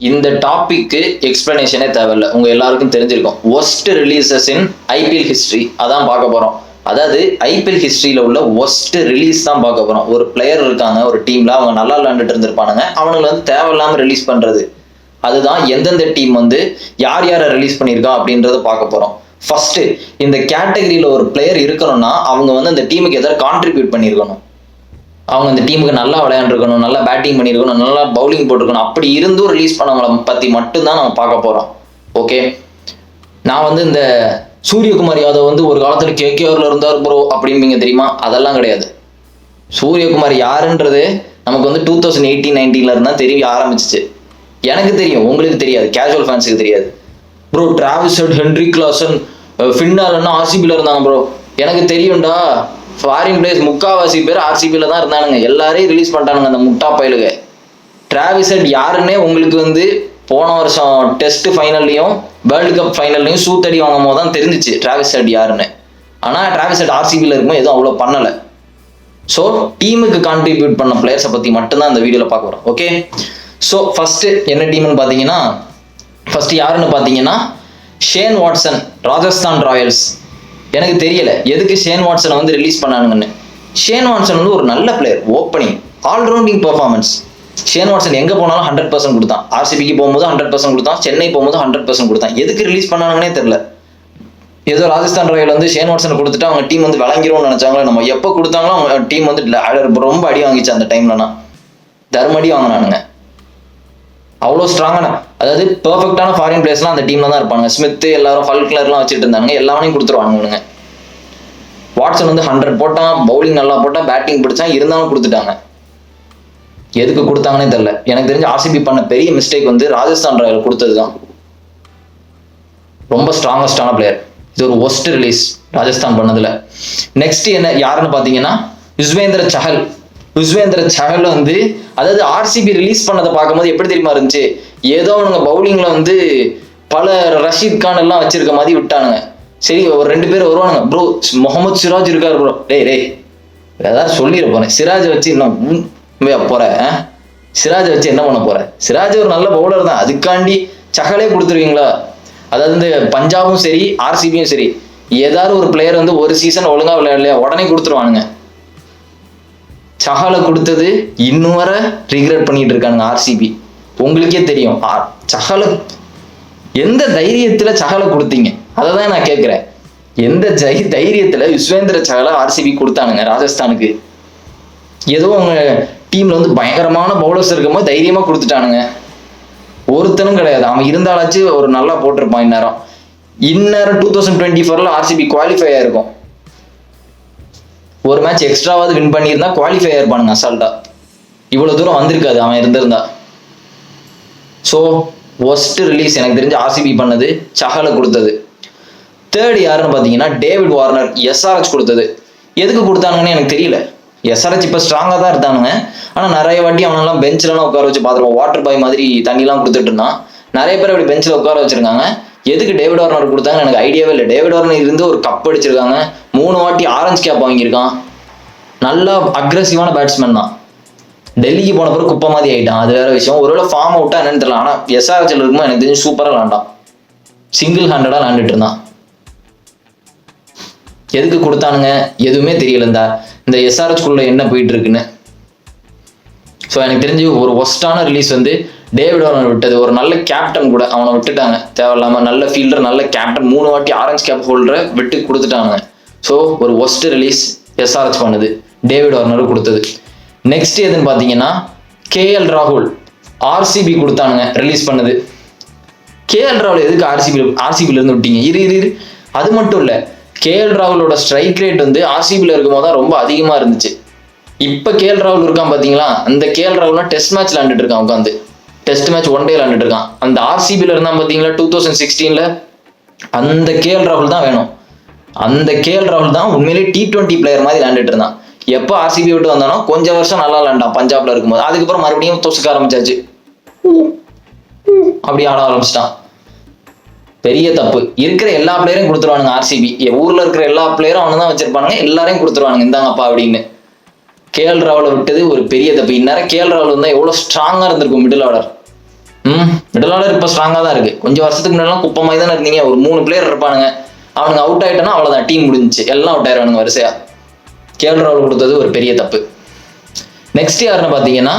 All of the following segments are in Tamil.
இந்த டாபிக்கு எக்ஸ்பிளனேஷனே தேவையில்லை, உங்க எல்லாருக்கும் தெரிஞ்சிருக்கும். ஒஸ்ட் ரிலீசஸ் இன் ஐபிஎல் ஹிஸ்டரி அதான் பார்க்க போறோம். அதாவது ஐபிஎல் ஹிஸ்டரியில உள்ள ஒஸ்ட் ரிலீஸ் தான் பார்க்க போறோம். ஒரு பிளேயர் இருக்காங்க ஒரு டீம்ல, அவங்க நல்லா விளையாண்டுட்டு இருந்திருப்பானுங்க, அவனுங்களை வந்து தேவையில்லாம ரிலீஸ் பண்றது. அதுதான் எந்தெந்த டீம் வந்து யார் யாரை ரிலீஸ் பண்ணியிருக்கா அப்படின்றத பார்க்க போறோம். ஃபர்ஸ்ட் இந்த கேட்டகரியில ஒரு பிளேயர் இருக்கணும்னா அவங்க வந்து அந்த டீமுக்கு எதாவது கான்ட்ரிபியூட் பண்ணியிருக்கணும். அவங்க அந்த டீமுக்கு நல்லா விளையாண்டுருக்கணும், நல்லா பேட்டிங் பண்ணியிருக்கணும், நல்லா பவுலிங் போட்டிருக்கணும். அப்படி இருந்தும் ரிலீஸ் பண்ணவங்களை பற்றி மட்டும்தான் நம்ம பார்க்க போகிறோம். ஓகே, நான் வந்து இந்த சூரியகுமார் யாதவ் வந்து ஒரு காலத்தில் கேகேஆர்ல இருந்தார் ப்ரோ அப்படிம்பீங்க தெரியுமா? அதெல்லாம் கிடையாது. சூரியகுமார் யாருன்றது நமக்கு வந்து 2018-19 இருந்தா தெரிய ஆரம்பிச்சிச்சு. எனக்கு தெரியும், உங்களுக்கு தெரியாது, கேஷுவல் ஃபேன்ஸுக்கு தெரியாது. Bro Travis Head, Henry Klaasen, ஃபின்னாலன்னா ஆர்சிபியில் இருந்தாங்க ப்ரோ. எனக்கு தெரியும்டா, ஃபாரின் பிளேயர்ஸ் முக்காவாசி பேர் ஆர்சிபியில் தான் இருந்தானுங்க. எல்லாரையும் ரிலீஸ் பண்ணிட்டானுங்க அந்த முட்டா பயலுக. டிராவிஸ் ஹெட் யாருன்னே உங்களுக்கு வந்து போன வருஷம் டெஸ்ட் ஃபைனல்லையும் வேர்ல்டு கப் ஃபைனல்லையும் சூத்தடி வாங்கும் போது தான் தெரிஞ்சிச்சு டிராவிஸ் ஹெட் யாருன்னு. ஆனால் டிராவிஸ் ஹெட் ஆர்சிபியில் இருக்கும்போது எதுவும் அவ்வளோ பண்ணலை. ஸோ டீமுக்கு கான்ட்ரிபியூட் பண்ண பிளேயர்ஸை பற்றி மட்டும்தான் இந்த வீடியோவில் பார்க்க போகிறோம். ஓகே, ஸோ ஃபஸ்ட்டு என்ன டீம்னு பார்த்தீங்கன்னா, ஃபர்ஸ்ட் யாருன்னு பார்த்தீங்கன்னா ஷேன் வாட்சன், ராஜஸ்தான் ராயல்ஸ். எனக்கு தெரியல எதுக்கு ஷேன் வாட்சனை வந்து ரிலீஸ் பண்ணானுங்கன்னு. ஷேன் வாட்சன் வந்து ஒரு நல்ல player, opening all-rounding performance. Shane Watson எங்கே போனாலும் 100% கொடுத்தான். ஆர்சிபிக்கு போகும்போது 100% கொடுத்தான், சென்னை போகும்போது 100% கொடுத்தான். எதுக்கு ரிலீஸ் பண்ணானுங்கன்னே தெரியல. ஏதோ ராஜஸ்தான் ராயல் வந்து ஷேன் வாட்சனை கொடுத்துட்டு அவங்க டீம் வந்து விளங்கிரும்னு நினைச்சாங்களோ நம்ம. எப்போ கொடுத்தாங்களோ அவங்க டீம் வந்து ரொம்ப அடி வாங்கிச்சு அந்த டைம்லனா, தர்மடி வாங்கினானுங்க. அவ்வளோ ஸ்ட்ராங்கான, அதாவது பெர்ஃபெக்டான ஃபாரின் பிளேயர்ஸ்லாம் அந்த டீம்ல தான் இருப்பாங்க. ஸ்மித் எல்லாரும் ஃபல்க்லர்லாம் வச்சுட்டு இருந்தாங்க, எல்லாமே கொடுத்துருவானுங்க. வாட்சன் வந்து 100 போட்டான், பவுலிங் நல்லா போட்டான், பேட்டிங் பிடிச்சான், இருந்தாலும் கொடுத்துட்டாங்க. எதுக்கு கொடுத்தாங்கன்னே தெரியல. எனக்கு தெரிஞ்சு ஆர்சிபி பண்ண பெரிய மிஸ்டேக் வந்து ராஜஸ்தான் ராயல் கொடுத்தது தான். ரொம்ப ஸ்ட்ராங்கஸ்டான பிளேயர். இது ஒரு ஒஸ்ட் ரிலீஸ் ராஜஸ்தான் பண்ணதுல. நெக்ஸ்ட் என்ன யாருன்னு பார்த்தீங்கன்னா யுஸ்வேந்திர சஹல். யுஸ்வேந்திர சஹல் வந்து, அதாவது ஆர்சிபி ரிலீஸ் பண்ணதை பார்க்கும்போது எப்படி தெரியுமா இருந்துச்சு, ஏதோ அவனுங்க பவுலிங்ல வந்து பல ரஷீத் கான் எல்லாம் வச்சிருக்க மாதிரி விட்டானுங்க. சரி ஒரு 2 பேர் வருவானுங்க, ப்ரோ முகமது சிராஜ் இருக்காரு ப்ரோ, டேய் ஏதாவது சொல்லிட போறேன், சிராஜை வச்சு இன்னும் போற, சிராஜை வச்சு என்ன பண்ண போற? சிராஜ் ஒரு நல்ல பவுலர் தான், அதுக்காண்டி சஹலே கொடுத்துருவீங்களா? அதாவது இந்த பஞ்சாபும் சரி ஆர்சிபியும் சரி, ஏதாவது ஒரு பிளேயர் வந்து ஒரு சீசன் ஒழுங்கா விளையாடலையா உடனே கொடுத்துருவானுங்க. சஹலை கொடுத்தது இன்னும் வர ரிக்ரெட் பண்ணிட்டு இருக்கானுங்க ஆர்சிபி. உங்களுக்கே தெரியும் சஹலை எந்த தைரியத்துல சஹலை கொடுத்தீங்க, அதை தான் நான் கேட்கிறேன். எந்த தைரியத்துல யுஸ்வேந்திர சஹலை ஆர்சிபி கொடுத்தானுங்க ராஜஸ்தானுக்கு? ஏதோ அவங்க டீம்ல வந்து பயங்கரமான பவுலர்ஸ் இருக்கும்போது தைரியமா கொடுத்துட்டானுங்க. ஒருத்தனும் கிடையாது. அவன் இருந்தாலாச்சு ஒரு நல்லா போட்டிருப்பான். இந்நேரம் 2024 ஆர்சிபி குவாலிஃபை ஆயிருக்கும். ஒரு மேட்ச் எக்ஸ்ட்ராவாவது வின் பண்ணியிருந்தா குவாலிஃபை ஆயிருப்பானுங்க அசால்ட்டா. இவ்வளவு தூரம் வந்திருக்காது அவன் இருந்திருந்தா. ஸோ ஒஸ்ட் ரிலீஸ் எனக்கு தெரிஞ்சு ஆர்சிபி பண்ணது சஹலை கொடுத்தது. தேர்ட் யாருன்னு பார்த்தீங்கன்னா டேவிட் வார்னர், எஸ்ஆர்எச் கொடுத்தது. எதுக்கு கொடுத்தானுங்கன்னு எனக்கு தெரியல. எஸ்ஆர்எச் இப்போ ஸ்ட்ராங்காக தான் இருந்தானுங்க, ஆனால் நிறைய வாட்டி அவனெல்லாம் பெஞ்சிலலாம் உட்கார வச்சு பார்த்துருவோம். வாட்டர் பாய் மாதிரி தண்ணிலாம் கொடுத்துட்டு இருந்தான். நிறைய பேர் அப்படி பெஞ்சில் உட்கார வச்சிருக்காங்க. எதுக்கு டேவிட் வார்னர் கொடுத்தாங்கன்னு எனக்கு ஐடியாவே இல்லை. டேவிட் வார்னர் இருந்து ஒரு கப் அடிச்சிருக்காங்க, 3 வாட்டி ஆரஞ்சு கேப் வாங்கியிருக்கான். நல்லா அக்ரெசிவான பேட்ஸ்மேன் தான். டெல்லிக்கு போன பிறகு குப்பை மாதிரி ஆயிட்டான், அது வேற விஷயம். ஒருவேளை ஃபார்ம் அவுட்டா என்னன்னு தெரியல. ஆனால் எஸ்ஆர்எச்ல இருக்கும்போது எனக்கு தெரிஞ்சு சூப்பராக விளாண்டான், சிங்கிள் ஹேண்டடாக விளாண்டுட்டு இருந்தான். எதுக்கு கொடுத்தானுங்க எதுவுமே தெரியல இந்த எஸ்ஆர்எச்குள்ள என்ன போயிட்டு இருக்குன்னு. ஸோ எனக்கு தெரிஞ்சு ஒரு ஒஸ்டான ரிலீஸ் வந்து டேவிட் வார்னர் விட்டது. ஒரு நல்ல கேப்டன் கூட அவனை விட்டுட்டாங்க தேவையில்லாம. நல்ல ஃபீல்டர், நல்ல கேப்டன், 3 வாட்டி ஆரஞ்சு கேப் ஹோல்டரை விட்டு கொடுத்துட்டாங்க. ஸோ ஒரு ஒஸ்ட் ரிலீஸ் எஸ்ஆர்எச் பண்ணுது, டேவிட் வார்னர் கொடுத்தது. நெக்ஸ்ட் எதுன்னு பார்த்தீங்கன்னா கேஎல் ராகுல், ஆர்சிபி கொடுத்தானுங்க ரிலீஸ் பண்ணது. கேஎல் ராகுல் எதுக்கு ஆர்சிபில இருந்து விட்டீங்க? இரு அது மட்டும் இல்லை, கேஎல் ராகுலோட ஸ்ட்ரைக் ரேட் வந்து ஆர்சிபியில் இருக்கும்போது தான் ரொம்ப அதிகமாக இருந்துச்சு. இப்போ கேஎல் ராகுல் இருக்கான் பார்த்தீங்களா, அந்த கேஎல் ராகுல்லாம் டெஸ்ட் மேட்ச் விளாண்டுட்டு இருக்கான். உட்காந்து டெஸ்ட் மேட்ச் 1 டே விளாண்டுட்டு இருக்கான். அந்த ஆர்சிபியில் இருந்தான் பார்த்தீங்களா 2016, அந்த கேஎல் ராகுல் தான் வேணும். அந்த கேஎல் ராகுல் தான் உண்மையிலேயே T20 பிளேயர் மாதிரி விளாண்டுட்டு இருந்தான். எப்போ ஆர்சிபி விட்டு வந்தானோ கொஞ்சம் வருஷம் நல்லா விளாண்டான் பஞ்சாப்ல இருக்கும்போது. அதுக்கப்புறம் மறுபடியும் தொசுக்க ஆரம்பிச்சாச்சு, அப்படி ஆட ஆரம்பிச்சிட்டான். பெரிய தப்பு. இருக்கிற எல்லா பிளேயரையும் கொடுத்துருவானுங்க ஆர்சிபி. ஊர்ல இருக்கிற எல்லா பிளேயரும் அவனு தான் வச்சிருப்பானுங்க, எல்லாரையும் கொடுத்துருவானுங்க இந்தாங்கப்பா அப்படின்னு. கேஎல் ராகுலை விட்டது ஒரு பெரிய தப்பு. இந்நேரம் கேஎல் ராகுல் இருந்தால் எவ்வளோ ஸ்ட்ராங்காக இருந்திருக்கும் மிடில் ஆர்டர். மிடில் ஆர்டர் இப்போ ஸ்ட்ராங்காக தான் இருக்கு. கொஞ்சம் வருஷத்துக்கு முன்னாடி குப்பமாய் தானே இருந்தீங்க. ஒரு 3 பிளேயர் இருப்பானுங்க, அவனுங்க அவுட் ஆயிட்டனா அவ்வளோதான், டீம் முடிஞ்சிச்சு, எல்லாம் அவுட் ஆயிடுவானுங்க வரிசையா. கேஎல் ராகுல் கொடுத்தது ஒரு பெரிய தப்பு. நெக்ஸ்ட் யாருன்னு பார்த்தீங்கன்னா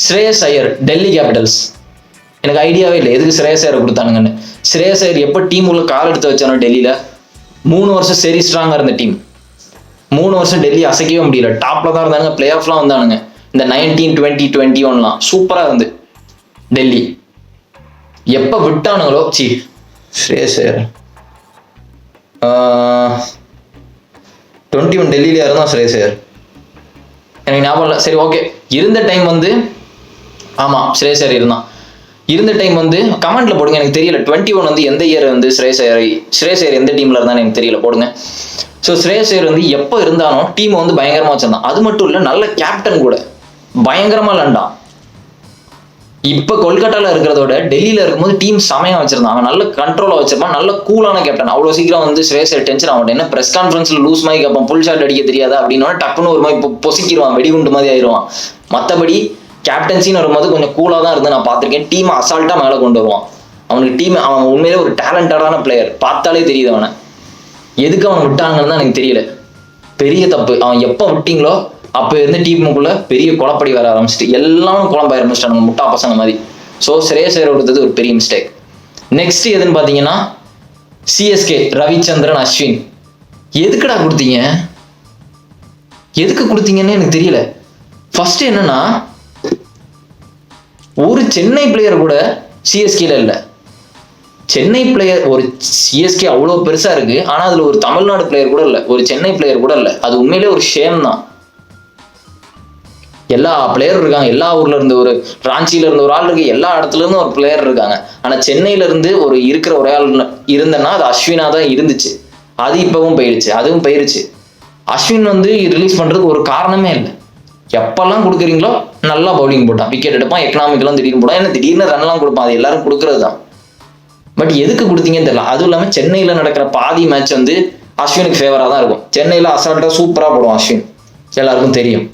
ஸ்ரேயஸ் ஐயர், டெல்லி கேபிட்டல்ஸ். எனக்கு ஐடியாவே இல்லை எதுக்கு ஸ்ரேயஸ் ஐயரை கொடுத்தானுங்கன்னு. ஸ்ரேயஸ் ஐயர் எப்போ டீம் உள்ள கால் எடுத்து வச்சானோ டெல்லியில், 3 வருஷம் சரி ஸ்ட்ராங்காக இருந்த டீம். 3 வருஷம் டெல்லி அசைக்கவே முடியல, டாப்ல தான் இருந்தானுங்க, பிளே ஆஃப்லாம் வந்தானுங்க. இந்த 19, 20, 21லாம் சூப்பராக இருந்து டெல்லி. எப்போ விட்டானுங்களோ ஸ்ரேயஸ் ஐயர் 21 டெல்லியில இருந்தான் ஸ்ரேயஸ் ஐயர், எனக்கு ஞாபகம் இல்லை. சரி ஓகே, இருந்த டைம் வந்து ஆமாம் ஸ்ரேயஸ் ஐயர் இருந்தான். இருந்த டைம் வந்து கமெண்ட்ல போடுங்க, எனக்கு தெரியல 21 வந்து எந்த இயர் வந்து ஸ்ரேயஸ் ஐயர் எந்த டீம்ல இருந்தான்னு எனக்கு தெரியல, போடுங்க. ஸோ ஸ்ரேயஸ் ஐயர் வந்து எப்போ இருந்தானோ டீம் வந்து பயங்கரமா வச்சிருந்தான். அது மட்டும் இல்லை, நல்ல கேப்டன் கூட, பயங்கரமா விளாண்டான். இப்போ கொல்கட்டாவில் இருக்கிறதோட டெல்லியில் இருக்கும்போது டீம் செமையா வச்சிருந்தான். அவன் நல்ல கண்ட்ரோலா வச்சிருப்பான், நல்ல கூலான கேப்டன். அவ்வளோ சீக்கிரம் வந்து ஸ்ரேயஸ் ஐயர் டென்ஷன் ஆகட்டும். என்ன பிரஸ் கான்ஃபரன்ஸ்ல லூஸ் மாதிரி கேட்பான், புல் ஷாட் அடிக்க தெரியாதா அப்படின்னா டப்புன்னு ஒரு மாதிரி பொசிக்கிடுவான், வெடிகுண்டு மாதிரி ஆயிடுவான். மற்றபடி கேப்டன்சின்னு வரும்போது கொஞ்சம் கூலாக தான் இருந்து நான் பார்த்துருக்கேன். டீம் அசால்ட்டாக மேலே கொண்டு வருவான். அவன் உண்மையிலே ஒரு டேலண்டடான பிளேயர், பார்த்தாலே தெரியுது அவனை. எதுக்கு அவனை விட்டாங்கன்னு தான் எனக்கு தெரியல, பெரிய தப்பு. அவன் எப்போ விட்டீங்களோ அப்போ இருந்து டீமுக்குள்ள பெரிய குழப்படி வர ஆரம்பிச்சிட்டு எல்லாரும் குழம்பாய ஆரம்பிச்சிட்டாங்க, முட்டா பசங்க மாதிரி. ஸோ ஸ்ரேயஸ் ஐயர் கொடுத்தது ஒரு பெரிய மிஸ்டேக். நெக்ஸ்ட் எதுன்னு பார்த்தீங்கன்னா சிஎஸ்கே, ரவிச்சந்திரன் அஸ்வின். எதுக்குடா கொடுத்தீங்க, எதுக்கு கொடுத்தீங்கன்னு எனக்கு தெரியல. ஃபர்ஸ்ட் என்னன்னா, ஒரு சென்னை பிளேயர் கூட சிஎஸ்கேல இல்லை. சென்னை பிளேயர், ஒரு சிஎஸ்கே அவ்வளோ பெருசா இருக்கு, ஆனா அதுல ஒரு தமிழ்நாடு பிளேயர் கூட இல்லை, ஒரு சென்னை பிளேயர் கூட இல்லை. அது உண்மையிலே ஒரு ஷேம் தான். எல்லா பிளேயரும் இருக்காங்க, எல்லா ஊர்ல இருந்து, ஒரு ராஞ்சியில இருந்து ஒரு ஆள் இருக்கு, எல்லா இடத்துல இருந்து ஒரு பிளேயர் இருக்காங்க. ஆனா சென்னையில இருந்து ஒரு இருக்கிற ஒரே ஆள் இருந்தேன்னா அது அஸ்வினா தான் இருந்துச்சு. அது இப்பவும் போயிடுச்சு, அதுவும் போயிருச்சு. அஸ்வின் வந்து ரிலீஸ் பண்றதுக்கு ஒரு காரணமே இல்லை. எப்பெல்லாம் கொடுக்குறீங்களோ நல்லா பவுலிங் போட்டான், விக்கெட் எடுப்பான், எக்கனாமிக்கெல்லாம் திடீர்னு போட்டான், ஏன்னா திடீர்னு ரன்லாம் கொடுப்பான், அது எல்லாரும் கொடுக்கறது தான். பட் எதுக்கு கொடுத்தீங்கன்னு தெரியல. அதுவும் இல்லாமல் சென்னையில நடக்கிற பாதி மேட்ச் வந்து அஸ்வினுக்கு ஃபேவராக தான் இருக்கும். சென்னையில அசால்ட்டா சூப்பராக போடுவான் அஸ்வின், எல்லாருக்கும் தெரியும்.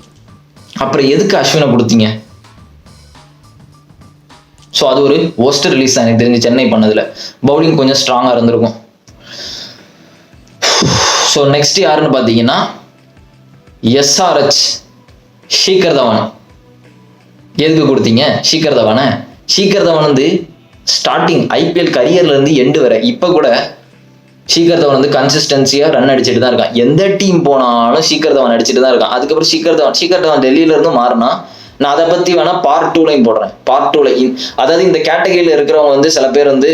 அப்புறம் எதுக்கு அஸ்வினை கொடுத்தீங்க? ஸோ அது ஒரு ஒஸ்ட் ரிலீஸ் தான் எனக்கு தெரிஞ்சு சென்னை பண்ணதுல. பவுலிங் கொஞ்சம் ஸ்ட்ராங்காக இருந்திருக்கும். ஸோ நெக்ஸ்ட் யாருன்னு பார்த்தீங்கன்னா எஸ்ஆர்ஹெச், ஷிகர் தவான். எதுக்கு கொடுத்தீங்க ஷிகர் தவானை? ஷிகர் தவான் வந்து ஸ்டார்டிங் ஐபிஎல் கரியர்ல இருந்து எண்டு வரை இப்போ கூட ஷிகர் தவான் வந்து கன்சிஸ்டன்சியா ரன் அடிச்சுட்டு தான் இருக்கான். எந்த டீம் போனாலும் ஷிகர் தவான் அடிச்சுட்டு தான் இருக்கான். அதுக்கப்புறம் ஷிகர் தவான் டெல்லியில இருந்து மாறினா நான் அதை பத்தி வேணா பார்ட் 2லையும் போடுறேன். பார்ட் 2ல அதாவது இந்த கேட்டகரியில இருக்கிறவங்க வந்து சில பேர் வந்து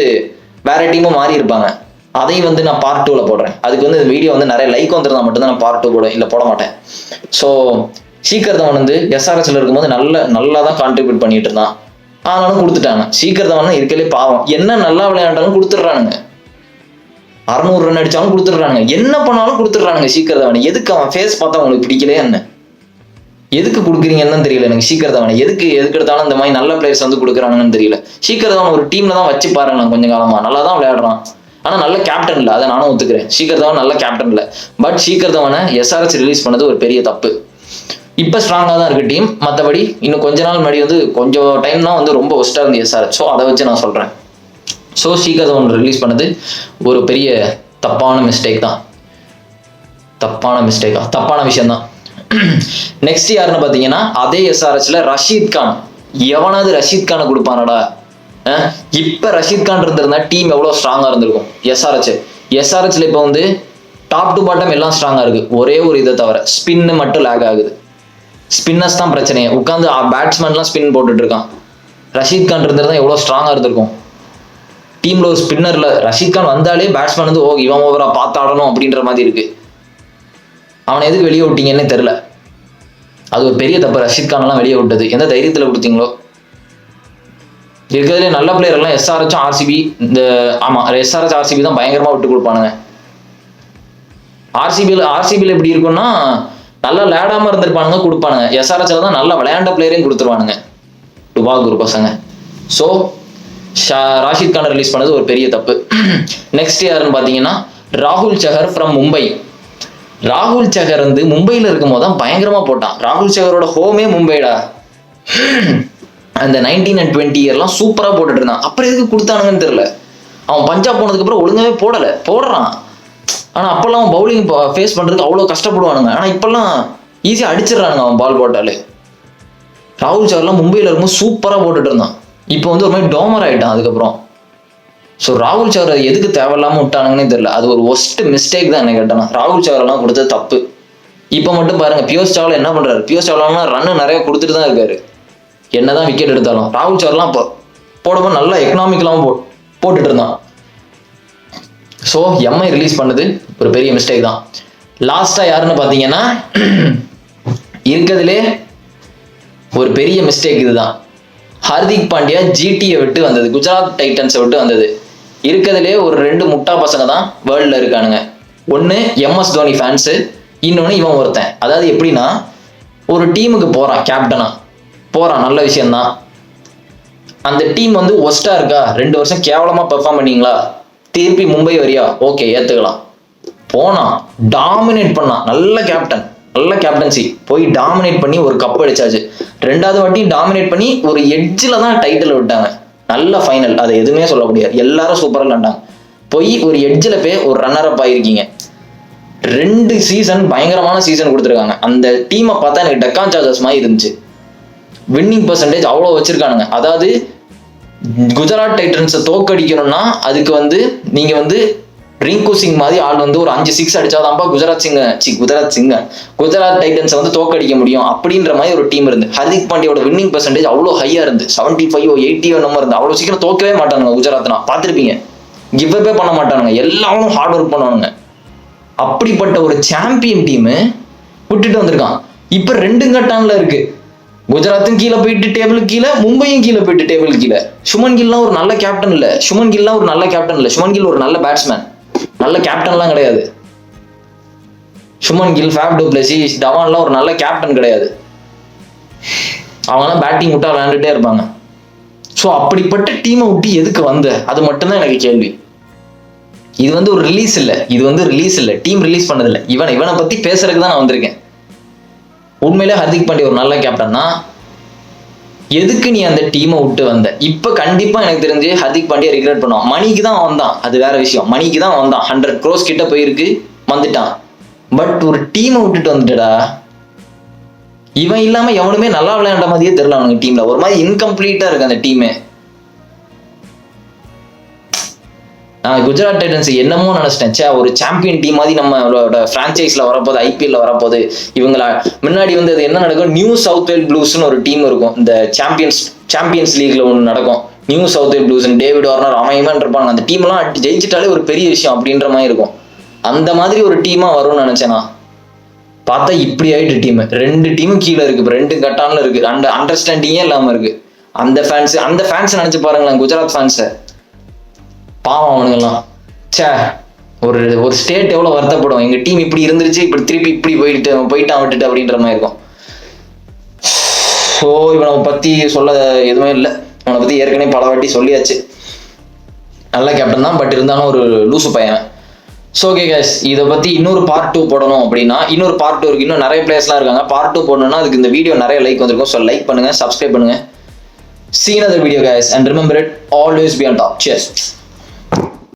வேற டீமும் மாறி இருப்பாங்க, அதையும் வந்து நான் பார்ட் 2ல போடுறேன். அதுக்கு வந்து இந்த வீடியோ வந்து நிறைய லைக் வந்துருந்தா மட்டும்தான் நான் பார்ட் 2 போடுவேன், இல்லை போட மாட்டேன். ஸோ ஷிகர் தவான் வந்து எஸ்ஆர்ஹெச்ல இருக்கும்போது நல்லா தான் கான்ட்ரிபியூட் பண்ணிட்டு இருந்தான், ஆனாலும் கொடுத்துட்டாங்க. ஷிகர் தவான் இருக்கலே பாவம், என்ன நல்லா விளையாண்டாலும் கொடுத்துட்றானுங்க, 600 ரன் அடிச்சாலும் கொடுத்துட்றானுங்க, என்ன பண்ணாலும் கொடுத்துட்றானுங்க ஷிகர் தவான். எதுக்கு அவன் ஃபேஸ் பார்த்தா உங்களுக்கு பிடிக்கலையே என்ன? எதுக்கு கொடுக்குறீங்கன்னு தெரியல எனக்கு ஷிகர் தவான். எதுக்கு எடுத்தாலும் இந்த மாதிரி நல்ல பிளேயர்ஸ் வந்து கொடுக்குறாங்கன்னு தெரியல. ஷிகர் தவான் ஒரு டீம்ல தான் வச்சு பாருங்க, கொஞ்சம் காலமா நல்லா தான் விளையாடுறான், ஆனா நல்ல கேப்டன் இல்லை, அதை நானும் ஒத்துக்கிறேன். ஷிகர் தவான் நல்ல கேப்டன் இல்லை. பட் ஷிகர் தவானை எஸ்ஆர்ஹெச் ரிலீஸ் பண்ணது ஒரு பெரிய தப்பு. இப்போ ஸ்ட்ராங்காக தான் இருக்கு டீம். மற்றபடி இன்னும் கொஞ்ச நாள் முன்னாடி வந்து கொஞ்சம் டைம் தான் வந்து ரொம்ப ஒஸ்ட்டாக இருந்து எஸ்ஆர்ஹெச். ஸோ அதை வச்சு நான் சொல்றேன். ஸோ ஷிகர் தவான் ரிலீஸ் பண்ணது ஒரு பெரிய தப்பான மிஸ்டேக் தான். தப்பான விஷயம் தான். நெக்ஸ்ட் யாருன்னு பார்த்தீங்கன்னா அதே எஸ்ஆர்ஹெச்ல ரஷீத் கான். எவனாவது ரஷீத் கானை கொடுப்பானடா? இப்ப ரஷீத் கான் இருந்திருந்தா டீம் எவ்வளவு ஸ்ட்ராங்கா இருந்திருக்கும். எஸ்ஆர்ஹெச்ல இப்போ வந்து டாப் டு பாட்டம் எல்லாம் ஸ்ட்ராங்கா இருக்கு, ஒரே ஒரு இதை தவிர ஸ்பின்னு மட்டும் லேக் ஆகுது. ஸ்பின்னர்ஸ் தான் பிரச்சனையே, உட்காந்து பேட்ஸ்மேன்லாம் ஸ்பின் போட்டுட்டு இருக்கான். ரஷீத் கான் இருந்திருந்தா எவ்வளவு ஸ்ட்ராங்கா இருந்திருக்கும். டீம்ல ஒரு ஸ்பின்னர்ல ரஷீத் கான் வந்தாலே பேட்ஸ்மேன் வந்து இவன் ஓவரா பார்த்து ஆடணும் அப்படின்ற மாதிரி இருக்கு. அவனை எதுக்கு வெளியே விட்டீங்கன்னு தெரியல. அது ஒரு பெரிய தப்பு, ரஷீத் கான் எல்லாம் வெளியே விட்டது. எந்த தைரியத்துல கொடுத்தீங்களோ? இருக்கிறதுலே நல்ல பிளேயர் எல்லாம் எஸ்ஆர்ஹெச் ஆர்சிபி, இந்த ஆமா எஸ்ஆர்ஹெச் ஆர்சிபி தான் பயங்கரமா விட்டு கொடுப்பானுங்க. ஆர்சிபியில் எப்படி இருக்கும்னா நல்லா விளையாடாம இருந்திருப்பானுங்க, கொடுப்பானுங்க. எஸ்ஆர்ஹெச்ல தான் நல்லா விளையாண்ட பிளேயரையும் கொடுத்துருவானுங்க, டுபாகூர் பசங்க. ஸோ ராஷித் கான் ரிலீஸ் பண்ணது ஒரு பெரிய தப்பு. நெக்ஸ்ட் யாருன்னு பார்த்தீங்கன்னா ராகுல் சஹர் ஃப்ரம் மும்பை. ராகுல் சஹர் வந்து மும்பையில் இருக்கும் போது தான் பயங்கரமா போட்டான். ராகுல் சஹரோட ஹோமே மும்பைடா. அந்த 19 and 20 இயர்லாம் சூப்பராக போட்டுட்டு இருந்தான். அப்புறம் எதுக்கு கொடுத்தானுங்கன்னு தெரியல. அவன் பஞ்சாப் போனதுக்கப்புறம் ஒழுங்காவே போடுறான். ஆனால் அப்போல்லாம் அவன் பவுலிங் ஃபேஸ் பண்ணுறதுக்கு அவ்வளோ கஷ்டப்படுவானுங்க. ஆனால் இப்போல்லாம் ஈஸியாக அடிச்சிடறானுங்க அவன் பால் போட்டாலே. ராகுல் சார்லாம் மும்பையில் இருக்கும்போது சூப்பராக போட்டுட்டு இருந்தான். இப்போ வந்து ஒரு மாதிரி டோமர் ஆகிட்டான் அதுக்கப்புறம். ஸோ ராகுல் சார் எதுக்கு தேவையில்லாமல் விட்டானுங்கன்னே தெரியல. அது ஒரு ஒஸ்ட் மிஸ்டேக் தான் என்ன கேட்டானா. ராகுல் சாரெல்லாம் கொடுத்தது தப்பு. இப்போ மட்டும் பாருங்க பியூஷ் சாவ்லா என்ன பண்ணுறாரு. பியூஷ் சாவ்லானா ரன்னு நிறைய கொடுத்துட்டு தான் இருக்காரு என்னதான் விக்கெட் எடுத்தாலும். ராகுல் சார்லாம் இப்போ போடும்போது நல்லா எக்கனாமிக்கலாகவும் போட்டுட்டு இருந்தான். ஸோ எம்ஐ ரிலீஸ் பண்ணது ஒரு பெரிய மிஸ்டேக் தான். லாஸ்ட்டாக யாருன்னு பார்த்தீங்கன்னா இருக்கிறதுலே ஒரு பெரிய மிஸ்டேக் இதுதான். ஹார்திக் பாண்டியா ஜிடியை விட்டு வந்தது, குஜராத் டைட்டன்ஸை விட்டு வந்தது. இருக்கிறதுலே ஒரு 2 முட்டா பசங்க தான் வேர்ல்டில் இருக்கானுங்க. ஒன்று எம்எஸ் தோனி ஃபேன்ஸு, இன்னொன்று இவன் ஒருத்தன். அதாவது எப்படின்னா ஒரு டீமுக்கு போகிறான், கேப்டனாக போகிறான், நல்ல விஷயந்தான். அந்த டீம் வந்து ஒஸ்ட்டாக இருக்கா, 2 வருஷம் கேவலமாக பெர்ஃபார்ம் பண்ணீங்களா, திருப்பி மும்பை வரியா, ஓகே ஏற்றுக்கலாம். போனான், டாமினேட் பண்ணான், நல்ல கேப்டன்சி, போய் டாமினேட் பண்ணி ஒரு கப் அடிச்சாச்சு. 2வது வாட்டியும் டாமினேட் பண்ணி ஒரு எட்ஜில் தான் டைட்டில் விட்டாங்க. நல்ல ஃபைனல், அதை எதுவுமே சொல்ல முடியாது, எல்லாரும் சூப்பராக விளாண்டாங்க. போய் ஒரு எட்ஜில் போய் ஒரு ரன்னர் அப் ஆகிருக்கீங்க. 2 சீசன் பயங்கரமான சீசன் கொடுத்துருக்காங்க. அந்த டீமை பார்த்தா எனக்கு டெக்கான் சார்ஜர்ஸ் மாதிரி இருந்துச்சு. வின்னிங் பர்சன்டேஜ் அவ்வளோ வச்சிருக்கானுங்க. அதாவது குஜராத் டைட்டன்ஸை தோக்கடிக்கணும்னா அதுக்கு வந்து நீங்கள் வந்து ரிங்கு சிங் மாதிரி ஆள் வந்து ஒரு 5 6 அடிச்சாதான்ப்பா குஜராத் டைட்டன்ஸை வந்து தோக்கடிக்க முடியும் அப்படின்ற மாதிரி ஒரு டீம் இருந்து. ஹர்திக் பாண்டியோட வின்னிங் பர்சன்டேஜ் அவ்வளோ ஹையா இருந்து, 75 80 நம்ம இருந்து. அவ்வளோ சீக்கிரம் தோக்கவே மாட்டானுங்க குஜராத்னா, பார்த்துருப்பீங்க. கிவ் அவே பண்ண மாட்டானுங்க, எல்லாரும் ஹார்ட் ஒர்க் பண்ணுவானுங்க. அப்படிப்பட்ட ஒரு சாம்பியன் டீமு விட்டுட்டு வந்திருக்கான். இப்போ 2 கட்டான்ல இருக்கு. குஜராத்தும் கீழே போயிட்டு டேபிளுக்கு கீழே, மும்பையும் கீழே போயிட்டு டேபிளுக்கு கீழே. சுமன் கில்லாம் ஒரு நல்ல கேப்டன் இல்லை. சுமன் கில் ஒரு நல்ல பேட்ஸ்மேன், நல்ல கேப்டன்லாம் கிடையாது. Shubman Gill, Faf du Plessis, தவான்லாம் ஒரு நல்ல கேப்டன் கிடையாது. அவங்கலாம் பேட்டிங் விட்டா விளையாண்டுட்டே இருப்பாங்க. ஸோ அப்படிப்பட்ட டீமை விட்டு எதுக்கு வந்த, அது மட்டும்தான் எனக்கு கேள்வி. இது வந்து ஒரு ரிலீஸ் இல்லை, டீம் ரிலீஸ் பண்ணதில்லை. இவனை பத்தி பேசுறதுக்கு தான் நான் வந்திருக்கேன். உண்மையிலே ஹர்திக் பாண்டியா ஒரு நல்ல கேப்டன் தான். எதுக்கு நீ அந்த டீமை விட்டு வந்த? இப்போ கண்டிப்பா எனக்கு தெரிஞ்சு ஹர்திக் பாண்டியா ரிக்ரெட் பண்ணுவான். மணிக்கு தான் வந்தான், அது வேற விஷயம். மணிக்கு தான் வந்தான், 100 crores கிட்ட போயிருக்கு, வந்துட்டான். பட் ஒரு டீமை விட்டுட்டு வந்துட்டடா. இவன் இல்லாம எவனுமே நல்லா விளையாண்ட மாதிரியே தெரியல அவனுக்கு. டீம்ல ஒரு மாதிரி இன்கம்ப்ளீட்டா இருக்கு அந்த டீமே. நான் குஜராத் டைட்டன்ஸ் என்னமோ நினைச்சிட்டேன், ஒரு சாம்பியன் டீம் மாதிரி நம்மளோட பிரான்ச்சைஸ்ல வரப்போது, ஐபிஎல்ல வரப்போது. இவங்கள முன்னாடி வந்து அது என்ன நடக்கும், நியூ சவுத் வேல் ப்ளூஸ்னு ஒரு டீம் இருக்கும். இந்த சாம்பியன்ஸ் லீக்ல ஒன்று நடக்கும், நியூ சவுத் வேல் ப்ளூஸ். டேவிட் வார்னர் அமையமான் இருப்பாங்க. அந்த டீம் எல்லாம் ஜெயிச்சிட்டாலே ஒரு பெரிய விஷயம் அப்படின்ற மாதிரி இருக்கும். அந்த மாதிரி ஒரு டீமா வரும்னு நினைச்சேனா, பார்த்தா இப்படி ஆயிட்டு டீம். 2 டீமும் கீழே இருக்கு, 2 கட்டான்ல இருக்கு. அந்த அண்டர்ஸ்டாண்டிங்கே இல்லாம இருக்கு. அந்த ஃபேன்ஸ் நினைச்சு பாருங்களேன், குஜராத் ஃபேன்ஸை பாவம் அவனுங்கெல்லாம். ஒரு ஸ்டேட் எவ்வளவு வருத்தப்படும், எங்க டீம் இப்படி இருந்துருச்சு, இப்படி திருப்பி இப்படி போயிட்டான் விட்டுட்டு அப்படின்ற மாதிரி இருக்கும். ஸோ இவனை பத்தி சொல்ல எதுவுமே இல்லை. அவனை பத்தி ஏற்கனவே பல வாட்டி சொல்லியாச்சு. நல்ல கேப்டன் தான், பட் இருந்தாலும் ஒரு லூசு பையன். ஸோ ஓகே கைஸ், இதை பத்தி இன்னொரு பார்ட் 2 போடணும் அப்படின்னா, இன்னொரு பார்ட் 2 இருக்கு. இன்னும் நிறைய பிளேயர்ஸ்லாம் இருக்காங்க. பார்ட் 2 போடணும்னா அதுக்கு இந்த வீடியோ நிறைய லைக் வந்திருக்கும். ஸோ லைக் பண்ணுங்க, சப்ஸ்கிரைப் பண்ணுங்க. See another video guys, and remember it, always be on top. Cheers.